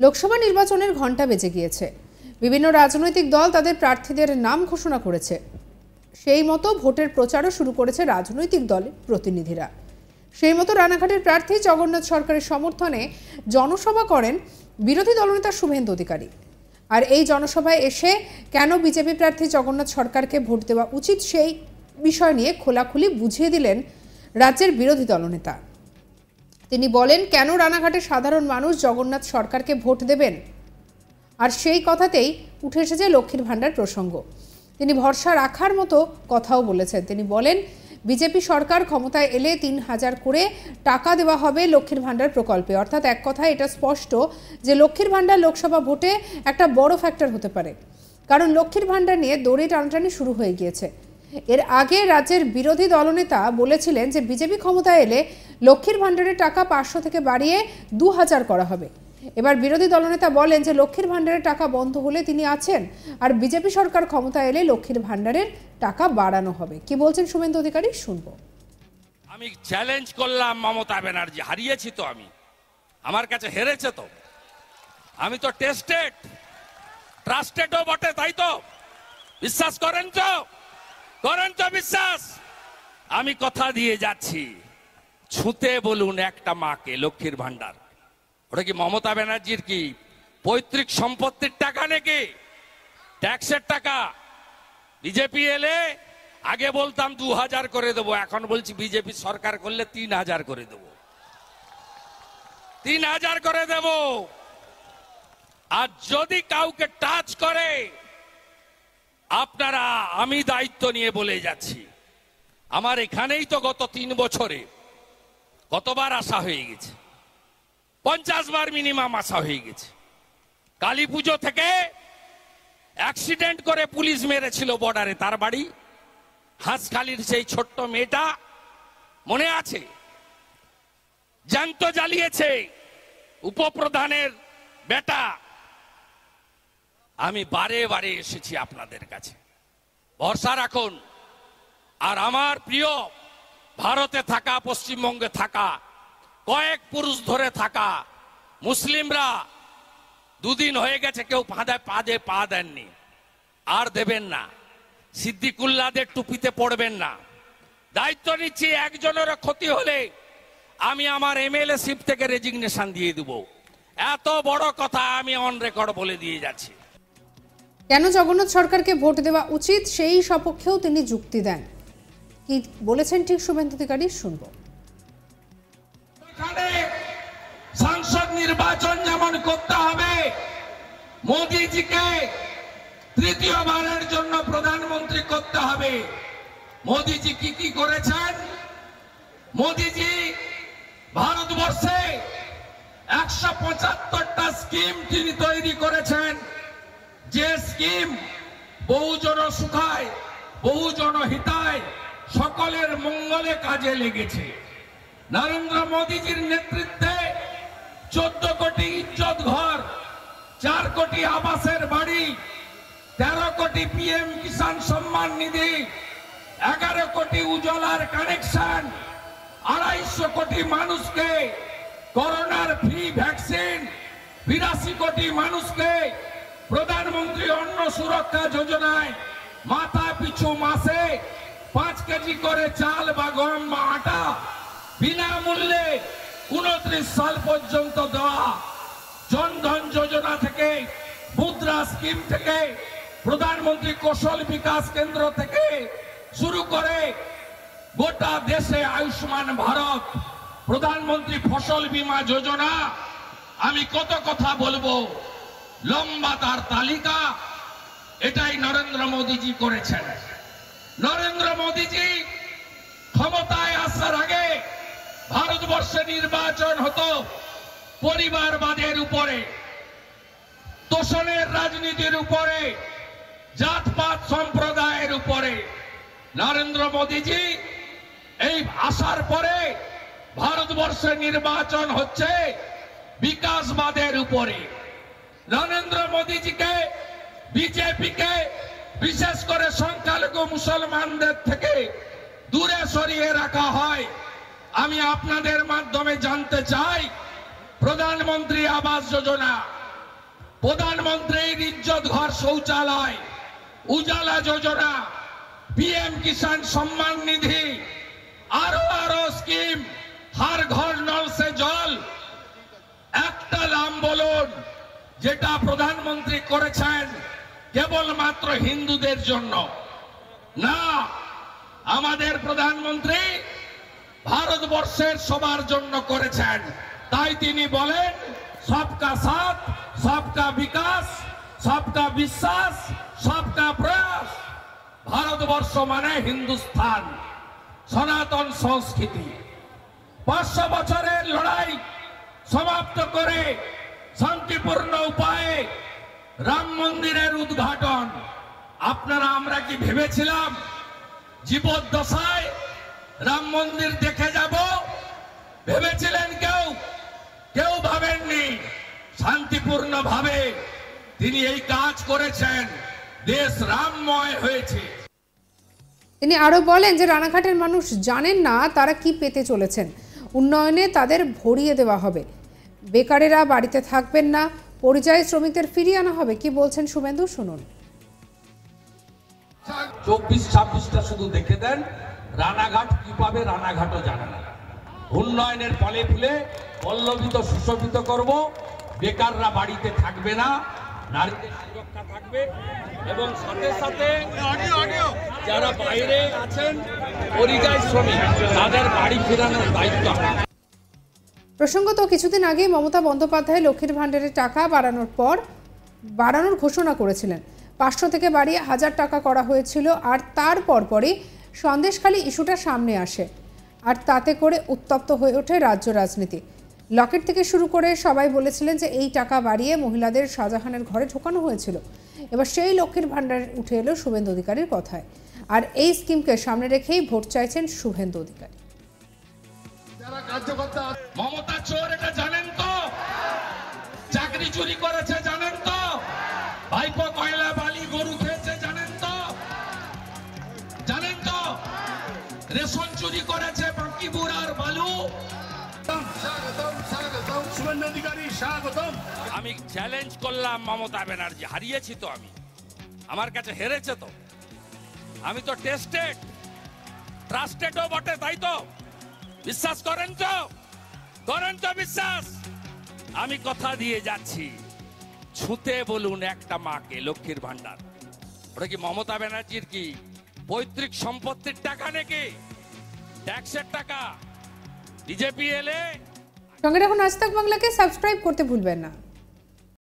লোকসভা নির্বাচনের ঘণ্টা বেজে গিয়েছে। বিভিন্ন রাজনৈতিক দল তাদের প্রার্থীদের নাম ঘোষণা করেছে। সেই মতো ভোটের প্রচারও শুরু করেছে রাজনৈতিক দলের প্রতিনিধিরা। সেই মতো রানাঘাটের প্রার্থী জগন্নাথ সরকারের সমর্থনে জনসভা করেন বিরোধী দলনেতা শুভেন্দু অধিকারী। আর এই জনসভায় এসে কেন বিজেপি প্রার্থী জগন্নাথ সরকারকে ভোট দেওয়া উচিত সেই বিষয় নিয়ে খোলাখুলি বুঝিয়ে দিলেন রাজ্যের বিরোধী দলনেতা। তিনি বলেন, কেন রানাঘাটের সাধারণ মানুষ জগন্নাথ সরকারকে ভোট দেবেন। আর সেই কথাতেই উঠে এসেছে লক্ষ্মীর ভাণ্ডার প্রসঙ্গ। তিনি ভরসা রাখার মতো কথাও বলেছেন। তিনি বলেন, বিজেপি সরকার ক্ষমতায় এলে ৩,০০০ করে টাকা দেওয়া হবে লক্ষ্মীর ভাণ্ডার প্রকল্পে। অর্থাৎ এক কথায় এটা স্পষ্ট যে লক্ষ্মীর ভাণ্ডার লোকসভা ভোটে একটা বড় ফ্যাক্টর হতে পারে, কারণ লক্ষ্মীর ভাণ্ডার নিয়ে দড়ি টানাটানি শুরু হয়ে গিয়েছে। এর আগে রাজ্যের বিরোধী দলনেতা বলেছিলেন যে বিজেপি ক্ষমতায় এলে লক্ষ্মীর ভাণ্ডারের টাকা ৫০০ থেকে বাড়িয়ে ২,০০০ করা হবে। এবার বিরোধী দলনেতা বলেন যে লক্ষ্মীর ভাণ্ডারের টাকা বন্ধ হলে তিনি আছেন, আর বিজেপি সরকার ক্ষমতায় এলে লক্ষ্মীর ভাণ্ডারের টাকা বাড়ানো হবে। কি বলছেন শুভেন্দু অধিকারী, শুনবো। আমি চ্যালেঞ্জ করলাম মমতা ব্যানার্জি, হারিয়েছি তো, আমি আমার কাছে হেরেছে তো, আমি তো টেস্টেড ট্রাস্টেডও বটে, তাই তো বিশ্বাস করেন তো বিশ্বাস। আমি কথা দিয়ে যাচ্ছি, ছুঁতে বলুন একটা মাকে লক্ষ্মীর ভাণ্ডার। ওটা কি মমতা ব্যানার্জির কি পৈতৃক সম্পত্তির টাকা নাকি ট্যাক্সের টাকা? বিজেপি এলে আগে বলতাম ২,০০০ করে দেবো, এখন বলছি বিজেপি সরকার করলে ৩,০০০ করে দেবো, ৩,০০০ করে দেব। আর যদি কাউকে টাচ করে আপনারা, আমি দায়িত্ব নিয়ে বলে যাচ্ছি, আমার এখানেই তো গত ৩ বছরে কতবার আসা হয়ে গেছে, ৫০ বার মিনিমাম আসা হয়ে গেছে। কালী পুজো থেকে অ্যাক্সিডেন্ট করে পুলিশ মেরেছিল বর্ডারে, তার বাড়ি হাঁসখালির সেই ছোট্ট মেয়েটা মনে আছে, জ্যান্ত জ্বালিয়েছে উপপ্রধানের বেটা। আমি বারে বারে এসেছি আপনাদের কাছে, ভরসা রাখুন। আর আমার প্রিয় ভারতে থাকা, পশ্চিমবঙ্গে থাকা, কয়েক পুরুষ ধরে থাকা মুসলিমরা 2 দিন হয়ে গেছে কেউ পাদে পা দেননি, আর দেবেন না। সিদ্দিকুল্লাহদের টুপিতে পড়বেন না। দায়িত্ব নিচ্ছি, একজনেরও ক্ষতি হলে আমি আমার এমএলএ শিপ থেকে রেজিগনেশন দিয়ে দেব। এত বড় কথা আমি অন রেকর্ড বলে দিয়ে যাচ্ছি। কেন জগন্নাথ সরকারকে ভোট দেওয়া উচিত সেই সপক্ষেও তিনি যুক্তি দেন। কি বলেছেন ঠিক শুভেন্দু অধিকারী, শুনবো। সংসদ নির্বাচন যেমন করতে হবে, মোদিজিকে তৃতীয়বারের জন্য প্রধানমন্ত্রী করতে হবে। মোদিজি কি করেছেন? মোদিজি ভারতবর্ষে ১৭৫টা স্কিম তিনি তৈরি করেছেন, যে স্কিম বহুজন সুখায়, বহুজন হিতায়, সকলের মঙ্গলে কাজে লেগেছে। নরেন্দ্র মোদীজির নেতৃত্বে 14 কোটি ইজ্জত ঘর, 4 কোটি আবাসের বাড়ি, 13 কোটি পিএম কিষাণ সম্মান নিধি, 11 কোটি উজ্জ্বলার কানেকশন, 250 কোটি মানুষকে করোনার ফ্রি ভ্যাকসিন, 82 কোটি মানুষকে প্রধানমন্ত্রী অন্ন সুরক্ষা যোজনায় মাথা পিছু মাসে 5 কেজি করে চাল বা গম বা আটা বিনামূল্যে 29 সাল পর্যন্ত দেওয়া, জনধন যোজনা থেকে, মুদ্রা স্কিম থেকে, প্রধানমন্ত্রী কৌশল বিকাশ কেন্দ্র থেকে শুরু করে গোটা দেশে আয়ুষ্মান ভারত, প্রধানমন্ত্রী ফসল বীমা যোজনা, আমি কত কথা বলবো, লম্বা তার তালিকা। এটাই নরেন্দ্র মোদীজি করেছেন। নরেন্দ্র মোদীজি ক্ষমতায় আসার আগে ভারতবর্ষে নির্বাচন হতো পরিবারবাদের উপরে, তোষণের রাজনীতির উপরে, জাতপাত সম্প্রদায়ের উপরে। নরেন্দ্র মোদীজি এই আসার পরে ভারতবর্ষে নির্বাচন হচ্ছে বিকাশবাদের উপরে। নরেন্দ্র মোদীজিকে, বিজেপিকে, বিশেষ করে সংখ্যালঘু মুসলমানদের থেকে দূরে সরিয়ে রাখা হয়। আমি আপনাদের মাধ্যমে জানতে চাই, প্রধানমন্ত্রী আবাস যোজনা, প্রধানমন্ত্রীর ইজ্জত ঘর শৌচালয়, উজালা যোজনা, পিএম কিষাণ সম্মান নিধি, আরো আরো স্কিম, হর ঘর নল সে জল। একটা নাম বলুন যেটা প্রধানমন্ত্রী করেছেন কেবলমাত্র হিন্দুদের জন্য? না, আমাদের প্রধানমন্ত্রী ভারতবর্ষের সবার জন্য করেছেন। তাই তিনি বলেন সবকা সাথ, সবকা বিকাশ, সবকা বিশ্বাস, সবকা প্রয়াস। ভারতবর্ষ মানে হিন্দুস্তান, সনাতন সংস্কৃতি। 500 বছরের লড়াই সমাপ্ত করে শান্তিপূর্ণ উপায়ে রাম মন্দিরের উদ্ঘাটন। আপনারা আমরা কি ভেবেছিলাম জীবদ্দশায় রাম মন্দির দেখে যাব? ভেবেছিলেন কেউ? কেউ ভাবেননি। শান্তিপূর্ণ ভাবে তিনি এই কাজ করেছেন, দেশ রামময় হয়েছে। তিনি আরো বলেন যে রানাঘাটের মানুষ জানেন না তারা কি পেতে চলেছেন। উন্নয়নে তাদের ভরিয়ে দেওয়া হবে, বেকারেরা বাড়িতে থাকবেন না, পরিযায়ী শ্রমিকদের ফিরিয়ে আনা হবে। কি বলছেন শুভেন্দু, শুনুন। 24-26টা শুধু দেখে দেন, রানাঘাট কি পাবে রানাঘাটও জানে না। উন্নয়নের ফলে ফুলে পল্লবিত সুশোভিত করব, বেকাররা বাড়িতে থাকবে না, নারীদের সুরক্ষা থাকবে, এবং সাথে সাথে যারা বাইরে আছেন পরিযায়ী শ্রমিক তাদের বাড়ি ফেরানোর দায়িত্ব। প্রসঙ্গত কিছুদিন আগে মমতা বন্দ্যোপাধ্যায় লক্ষ্মীর ভাণ্ডারের টাকা বাড়ানোর ঘোষণা করেছিলেন। 500 থেকে বাড়িয়ে 1000 টাকা করা হয়েছিল। আর তার পরপরই সন্দেশখালী ইস্যুটা সামনে আসে, আর তাতে করে উত্তপ্ত হয়ে ওঠে রাজ্য রাজনীতি। লকেট থেকে শুরু করে সবাই বলেছিলেন যে এই টাকা বাড়িয়ে মহিলাদের শাহজাহানের ঘরে ঢোকানো হয়েছিল। এবার সেই লক্ষ্মীর ভাণ্ডার উঠে এলো শুভেন্দু অধিকারীর কথায়, আর এই স্কিমকে সামনে রেখেই ভোট চাইছেন শুভেন্দু অধিকারী। মমতা চোর, এটা জানেন তো? চাকরি চুরি করেছে জানেন তো? ভাইপো কয়লা বালি গরু খেয়েছে জানেন তো? জানেন তো? রেশন চুরি করেছে বাকিপুর আর বালু। আমি চ্যালেঞ্জ করলাম মমতা ব্যানার্জি, হারিয়েছি তো আমি, আমার কাছে হেরেছে তো। আমি তো টেস্টেড, ট্রাস্টেডও বটে, তাই তো? বিশ্বাস করেন তো? করেন তো বিশ্বাস? আমি কথা দিয়ে যাচ্ছি, ছুঁতে বলুন একটা মাকে লক্ষ্মীর ভান্ডার। ওটা কি মমতা ব্যানার্জির কি পৈতৃক সম্পত্তির টাকা নাকি? ট্যাক্সের টাকা? বিজেপি এলে সঙ্গে রাখুন আজ তাক বাংলাকে, সাবস্ক্রাইব করতে ভুলবেন না।